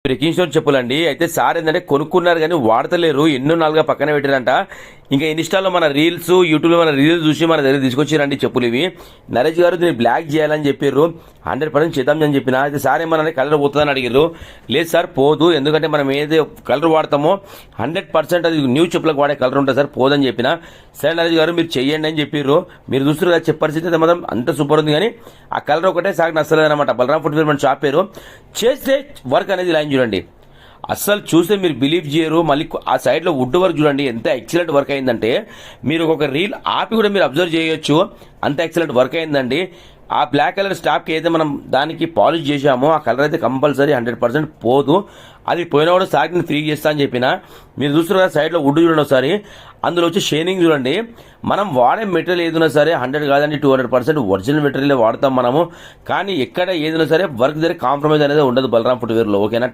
Breaking stone చెప్పులండి. అయితే sir ఏంటంటే కొనుక్కున్నారు కానీ వాడతలేరు, ఎన్నో నాలుగా పక్కన పెట్టారంట. ఇంకా ఇన్స్టాలో మన రీల్స్, యూట్యూబ్లో మన రీల్స్ చూసి మన దగ్గర తీసుకొచ్చారండి చెప్పులు ఇవి. నరేష్ గారు దీన్ని బ్లాక్ చేయాలని చెప్పారు, 100% చేద్దాం అని చెప్పిన. అయితే సార్ ఏమన్నా కలర్ పోతుందని అడిగారు. లేదు సార్ పోదు, ఎందుకంటే మనం ఏదైతే కలర్ వాడతామో 100% అది న్యూ చెప్పులకు వాడే కలర్ ఉంటుంది సార్, పోదని చెప్పిన. సరే నరేష్ గారు మీరు చెయ్యండి అని చెప్పారు. మీరు చూస్తారు కదా చెప్ప పరిస్థితి అయితే మాత్రం అంత సూపర్ ఉంది, కానీ ఆ కలర్ ఒకటే సార్ నచ్చలేదు అనమాట. బలరాం ఫుట్వేర్ మన షాప్ పేరు. చేస్తే వర్క్ అనేది లైన్ చూడండి, అస్సలు చూస్తే మీరు బిలీవ్ చేయరు. మళ్ళీ ఆ సైడ్లో వుడ్ వర్క్ చూడండి ఎంత ఎక్సలెంట్ వర్క్ అయిందంటే, మీరు ఒక రీల్ ఆపి కూడా మీరు అబ్జర్వ్ చేయొచ్చు, అంత ఎక్సలెంట్ వర్క్ అయిందండి. ఆ బ్లాక్ కలర్ స్టాప్కి అయితే మనం దానికి పాలిష్ చేసామో ఆ కలర్ అయితే కంపల్సరీ 100% పోదు. అది పోయినా కూడా సార్ నేను ఫ్రీ చేస్తా అని చెప్పిన. మీరు చూస్తున్నారు కదా సైడ్లో వుడ్ చూడండి ఒకసారి, అందులో వచ్చి షైనింగ్ చూడండి. మనం వాడే మెటీరియల్ ఏదైనా సరే 100 కాదండి 200% ఒరిజినల్ మెటీరియల్ వాడతాం మనము. కానీ ఎక్కడ ఏదైనా సరే వర్క్ దగ్గర కాంప్రమైజ్ అనేది ఉండదు బలరాం ఫుట్వేర్లో, ఓకేనా.